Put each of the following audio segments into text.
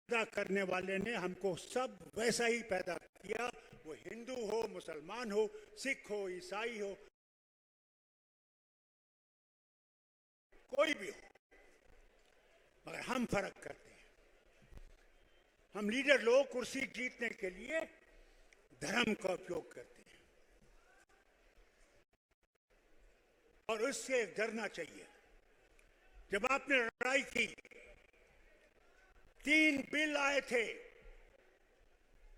पैदा करने वाले ने हमको सब वैसा ही पैदा किया, वो हिंदू हो, मुसलमान हो, सिख हो, ईसाई हो, कोई भी हो, मगर हम फर्क करते हैं। हम लीडर लोग कुर्सी जीतने के लिए धर्म का उपयोग करते हैं और उससे डरना चाहिए। जब आपने लड़ाई की, 3 बिल आए थे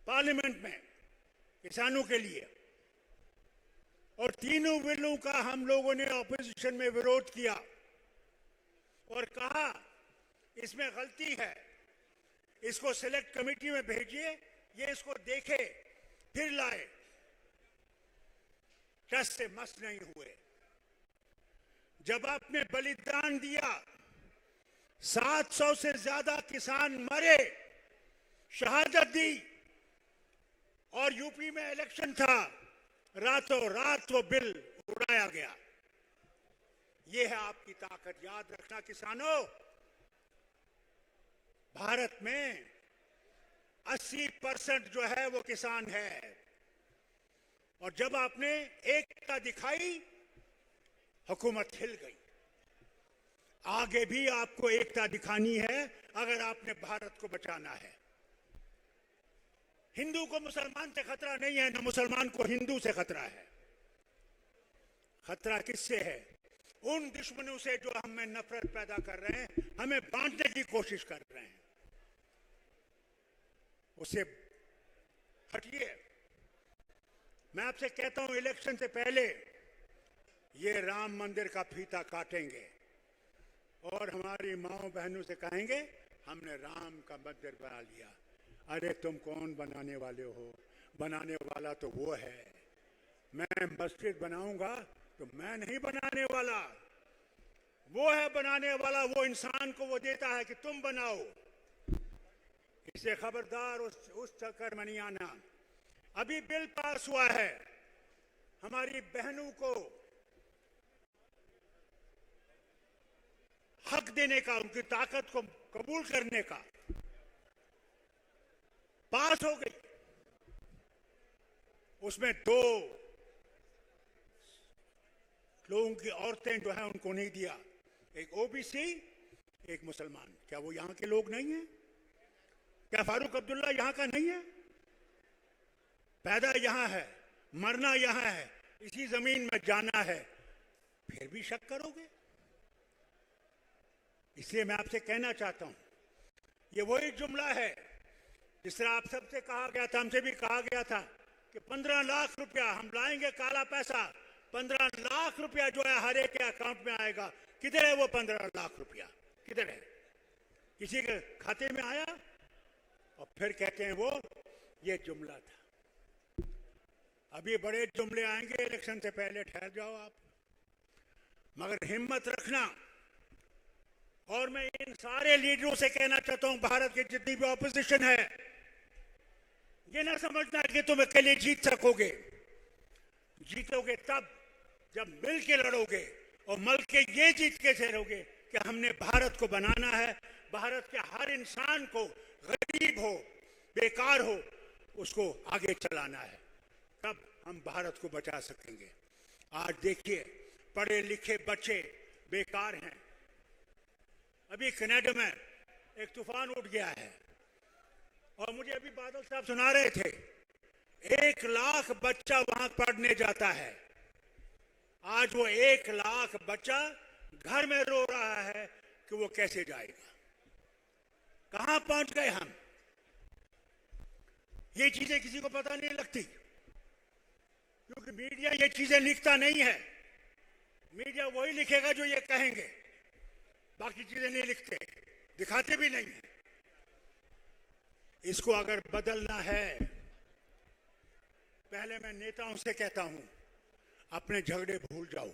पार्लियामेंट में किसानों के लिए और तीनों बिलों का हम लोगों ने ऑपोजिशन में विरोध किया और कहा इसमें गलती है, इसको सिलेक्ट कमेटी में भेजिए, ये इसको देखे फिर लाए। टस से मस नहीं हुए। जब आपने बलिदान दिया, 700 से ज्यादा किसान मरे, शहादत दी और यूपी में इलेक्शन था, रातों रात वो बिल उड़ाया गया। ये है आपकी ताकत। याद रखना किसानों, भारत में 80% जो है वो किसान है और जब आपने एकता दिखाई, हुकूमत हिल गई। आगे भी आपको एकता दिखानी है अगर आपने भारत को बचाना है। हिंदू को मुसलमान से खतरा नहीं है, ना मुसलमान को हिंदू से खतरा है। खतरा किससे है? उन दुश्मनों से जो हमें नफरत पैदा कर रहे हैं, हमें बांटने की कोशिश कर रहे हैं। उससे हटिए। मैं आपसे कहता हूं, इलेक्शन से पहले ये राम मंदिर का फीता काटेंगे और हमारी माओ बहनों से कहेंगे हमने राम का मंदिर बना लिया। अरे तुम कौन बनाने वाले हो? बनाने वाला तो वो है। मैं मस्जिद बनाऊंगा तो मैं नहीं बनाने वाला, वो है बनाने वाला। वो इंसान को वो देता है कि तुम बनाओ। इससे खबरदार उस चक्कर में नहीं आना। अभी बिल पास हुआ है हमारी बहनों को हक देने का, उनकी ताकत को कबूल करने का, पास हो गई। उसमें 2 लोगों की औरतें जो है उनको नहीं दिया, एक ओबीसी, एक मुसलमान। क्या वो यहां के लोग नहीं है? क्या फारूक अब्दुल्ला यहां का नहीं है? पैदा यहां है, मरना यहां है, इसी जमीन में जाना है, फिर भी शक करोगे? इसलिए मैं आपसे कहना चाहता हूं, ये वही जुमला है जिस तरह आप सबसे कहा गया था, हमसे भी कहा गया था कि 15 लाख रुपया हम लाएंगे, काला पैसा। 15 लाख रुपया जो है हर एक के अकाउंट में आएगा। किधर है वो 15 लाख रुपया? किधर है? किसी के खाते में आया? और फिर कहते हैं वो ये जुमला था। अभी बड़े जुमले आएंगे इलेक्शन से पहले, ठहर जाओ आप। मगर हिम्मत रखना। और मैं इन सारे लीडरों से कहना चाहता हूं, भारत की जितनी भी ऑपोजिशन है, ये ना समझना कि तुम अकेले जीत सकोगे। जीतोगे तब जब मिल के लड़ोगे और मिल के ये जीत के रहोगे कि हमने भारत को बनाना है। भारत के हर इंसान को, गरीब हो, बेकार हो, उसको आगे चलाना है। तब हम भारत को बचा सकेंगे। आज देखिए, पढ़े लिखे बच्चे बेकार हैं। अभी कनाडा में एक तूफान उठ गया है और मुझे अभी बादल साहब सुना रहे थे, 1 लाख बच्चा वहां पढ़ने जाता है। आज वो 1 लाख बच्चा घर में रो रहा है कि वो कैसे जाएगा। कहां पहुंच गए हम? ये चीजें किसी को पता नहीं लगती क्योंकि मीडिया ये चीजें लिखता नहीं है। मीडिया वही लिखेगा जो ये कहेंगे, बाकी चीजें नहीं लिखते, दिखाते भी नहीं है। इसको अगर बदलना है, पहले मैं नेताओं से कहता हूं, अपने झगड़े भूल जाओ,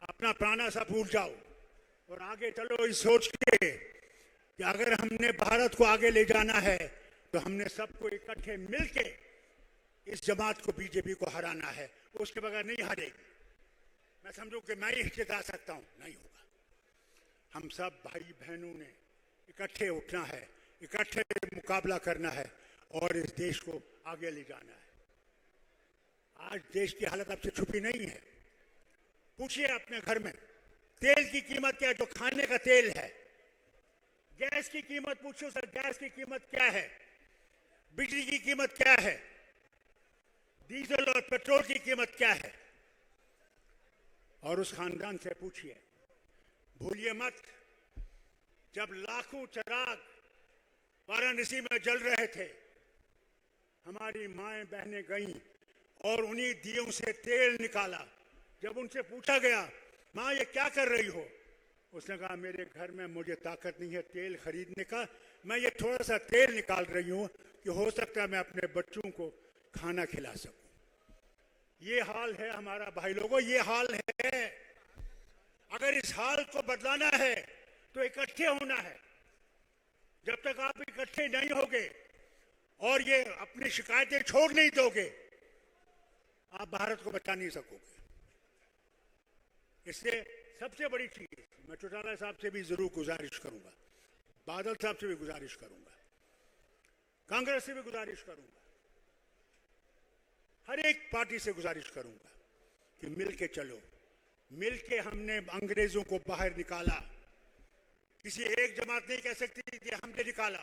अपना पुराना सा भूल जाओ और आगे चलो इस सोच के कि अगर हमने भारत को आगे ले जाना है तो हमने सबको इकट्ठे मिलके इस जमात को, बीजेपी को हराना है। उसके बगैर नहीं हारेगी। मैं समझूं कि मैं ही जिता सकता हूं, नहीं होगा। हम सब भाई बहनों ने इकट्ठे उठना है, इकट्ठे मुकाबला करना है और इस देश को आगे ले जाना है। आज देश की हालत आपसे छुपी नहीं है। पूछिए अपने घर में तेल की कीमत क्या है, जो खाने का तेल है। गैस की कीमत पूछो सर, गैस की कीमत क्या है, बिजली की कीमत क्या है, डीजल और पेट्रोल की कीमत क्या है। और उस खानदान से पूछिए, भूलिए मत, जब लाखों चिराग वाराणसी में जल रहे थे, हमारी माएं बहनें गईं और उन्हीं दियों से तेल निकाला। जब उनसे पूछा गया, माँ ये क्या कर रही हो, उसने कहा मेरे घर में मुझे ताकत नहीं है तेल खरीदने का, मैं ये थोड़ा सा तेल निकाल रही हूं कि हो सकता है मैं अपने बच्चों को खाना खिला सकूं। ये हाल है हमारा भाई लोगों, ये हाल है। अगर इस हाल को बदलाना है तो इकट्ठे होना है। जब तक आप इकट्ठे नहीं होगे और ये अपनी शिकायतें छोड़ नहीं दोगे, आप भारत को बचा नहीं सकोगे। इसलिए सबसे बड़ी चीज मैं चौटाला साहब से भी जरूर गुजारिश करूंगा, बादल साहब से भी गुजारिश करूंगा, कांग्रेस से भी गुजारिश करूंगा, हर एक पार्टी से गुजारिश करूंगा कि मिलके चलो। मिलके हमने अंग्रेजों को बाहर निकाला। किसी एक जमात नहीं कह सकती कि हमने निकाला।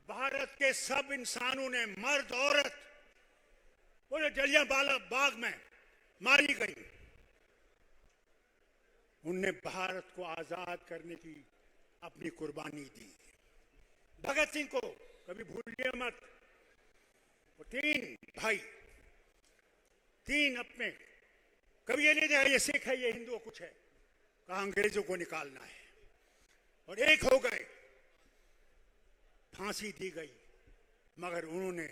भारत के सब इंसानों ने, मर्द औरत, पूरे जलियांवाला बाग में मारी गई। उनने भारत को आजाद करने की अपनी कुर्बानी दी। भगत सिंह को कभी भूलिए मत। वो तीन भाई, तीन अपने, कभी ये नहीं देखा ये सिख है ये हिंदू कुछ है, कहा अंग्रेजों को निकालना है और एक हो गए। फांसी दी गई मगर उन्होंने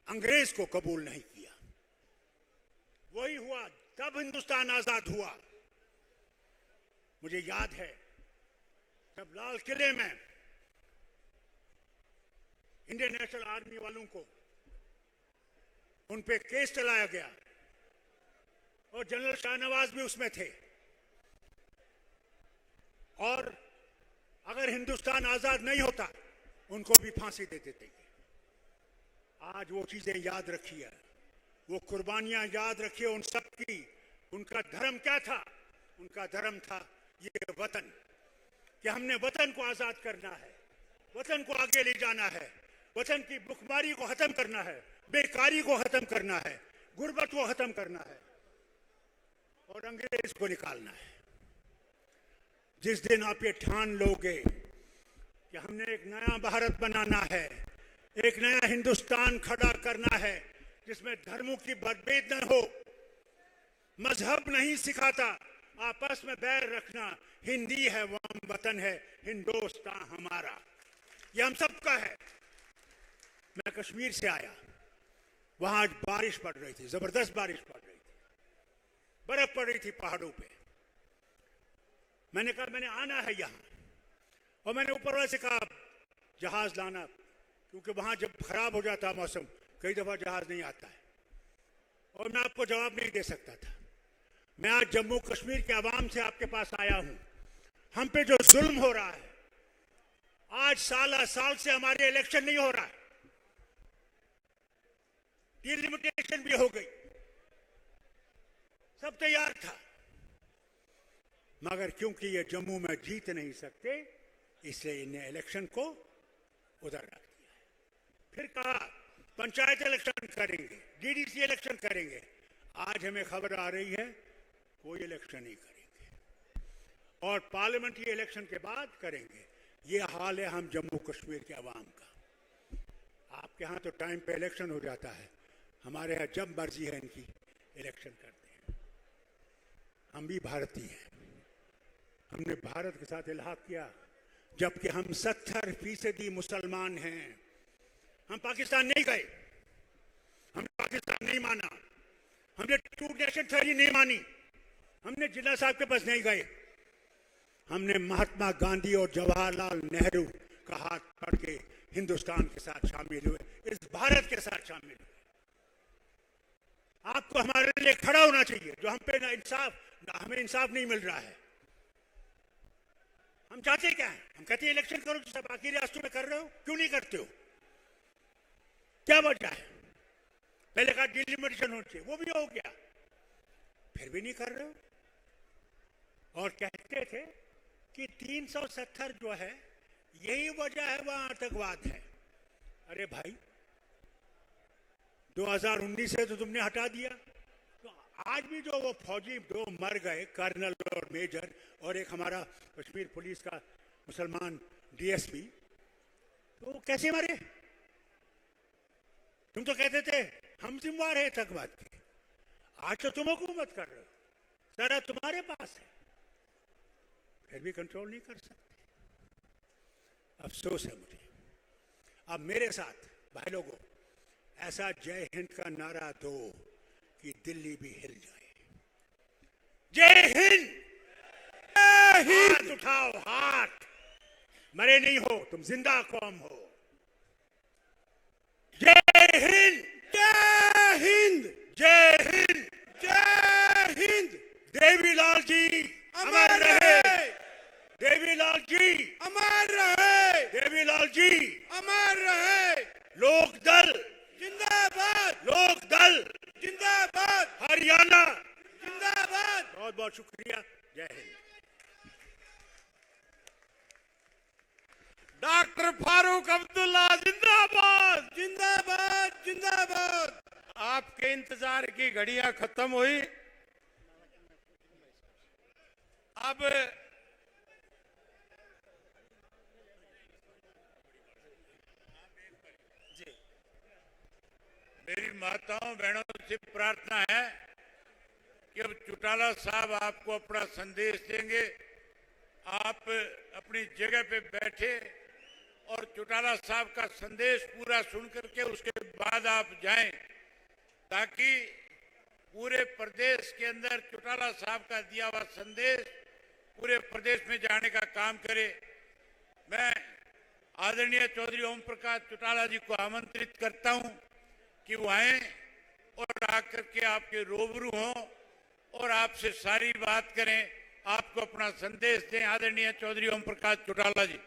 अंग्रेज को कबूल नहीं किया। वही हुआ, तब हिंदुस्तान आजाद हुआ। मुझे याद है जब लाल किले में इंडियन नेशनल आर्मी वालों को उन पे केस चलाया गया और जनरल शाहनवाज भी उसमें थे, और अगर हिंदुस्तान आजाद नहीं होता उनको भी फांसी दे देते। आज वो चीजें याद रखिए, वो कुर्बानियां याद रखिए उन सब की। उनका धर्म क्या था? उनका धर्म था ये वतन, कि हमने वतन को आजाद करना है, वतन को आगे ले जाना है, वतन की भुखमरी को खत्म करना है, बेकारी को खत्म करना है, गुर्बत को खत्म करना है और अंग्रेज को निकालना है। जिस दिन आप ये ठान लोगे कि हमने एक नया भारत बनाना है, एक नया हिंदुस्तान खड़ा करना है जिसमें धर्मों की मतभेद न हो, मजहब नहीं सिखाता, आपस में बैर रखना, हिंदी है वम वतन है, हिंदुस्तान हमारा, ये हम सबका है। मैं कश्मीर से आया, वहां आज बारिश पड़ रही थी, जबरदस्त बारिश पड़ रही थी, बर्फ पड़ रही थी पहाड़ों पे। मैंने कहा मैंने आना है यहां, और मैंने ऊपर वाले से कहा जहाज लाना, क्योंकि वहां जब खराब हो जाता मौसम कई दफा जहाज नहीं आता है, और मैं आपको जवाब नहीं दे सकता था। मैं आज जम्मू कश्मीर के आवाम से आपके पास आया हूं। हम पे जो जुल्म हो रहा है, आज साल से हमारे इलेक्शन नहीं हो रहा है, डिलिमिटेशन भी हो गई, सब तैयार था, मगर क्योंकि ये जम्मू में जीत नहीं सकते इसलिए इन्हें इलेक्शन को उधर रख दिया है। फिर कहा पंचायत इलेक्शन करेंगे, डीडीसी इलेक्शन करेंगे। आज हमें खबर आ रही है कोई इलेक्शन नहीं करेंगे और पार्लियामेंट्री इलेक्शन के बाद करेंगे। ये हाल है हम जम्मू कश्मीर के अवाम का। आपके यहाँ तो टाइम पे इलेक्शन हो जाता है, हमारे यहाँ जब मर्जी है इनकी इलेक्शन करते हैं। हम भी भारतीय हैं, हमने भारत के साथ इल्हाक किया, जबकि हम 70% मुसलमान हैं। हम पाकिस्तान नहीं गए, हमने पाकिस्तान नहीं माना, हमने टू नेशन थ्योरी नहीं मानी, हमने जिन्ना साहब के पास नहीं गए, हमने महात्मा गांधी और जवाहरलाल नेहरू का हाथ पकड़ के हिंदुस्तान के साथ शामिल हुए, इस भारत के साथ शामिल हुए। आपको हमारे लिए खड़ा होना चाहिए, जो हम पे हमें इंसाफ नहीं मिल रहा है। हम चाहते क्या है? हम कहते हैं इलेक्शन करो जैसा बाकी रियासतों में कर रहे हो, क्यों नहीं करते हो? क्या वजह है? पहले कहा डिलिमिटेशन होनी चाहिए, वो भी हो गया, फिर भी नहीं कर रहे हो। और कहते थे कि 370 जो है यही वजह है, वहां आतंकवाद है। अरे भाई 2019 से तो तुमने हटा दिया, तो आज भी जो वो फौजी दो मर गए, कर्नल और मेजर, और एक हमारा कश्मीर पुलिस का मुसलमान डीएसपी, तो वो कैसे मरे? तुम तो कहते थे हम जिम्मेवार है आतंकवाद के, आज तो तुम हुकूमत कर रहे हो, सारा तुम्हारे पास है, फिर भी कंट्रोल नहीं कर सकते। अफसोस है मुझे। अब मेरे साथ भाई लोगों ऐसा जय हिंद का नारा दो कि दिल्ली भी हिल जाए। जय हिंद, हाथ उठाओ, हाथ। मरे नहीं हो तुम, जिंदा कौम हो। जय हिंद, जय हिंद, जय हिंद, जय हिंद। देवीलाल जी अमर रहे, देवीलाल जी अमर रहे, देवीलाल जी अमर रहे। लोकदल जिंदाबाद, लोकदल जिंदाबाद, हरियाणा जिंदाबाद। बहुत बहुत शुक्रिया, जय हिंद। डॉक्टर फारूक अब्दुल्ला जिंदाबाद, जिंदाबाद, जिंदाबाद। आपके इंतजार की घड़ियां खत्म हुई। अब मेरी माताओं बहनों से प्रार्थना है कि अब चौटाला साहब आपको अपना संदेश देंगे। आप अपनी जगह पे बैठे और चौटाला साहब का संदेश पूरा सुन करके उसके बाद आप जाएं, ताकि पूरे प्रदेश के अंदर चौटाला साहब का दिया हुआ संदेश पूरे प्रदेश में जाने का काम करे। मैं आदरणीय चौधरी ओम प्रकाश चौटाला जी को आमंत्रित करता हूं कि वो आए और आकर के आपके रूबरू हों और आपसे सारी बात करें, आपको अपना संदेश दें। आदरणीय चौधरी ओम प्रकाश चौटाला जी।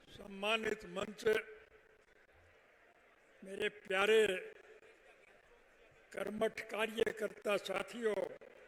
सम्मानित मंच, मेरे प्यारे कर्मठ कार्यकर्ता साथियों,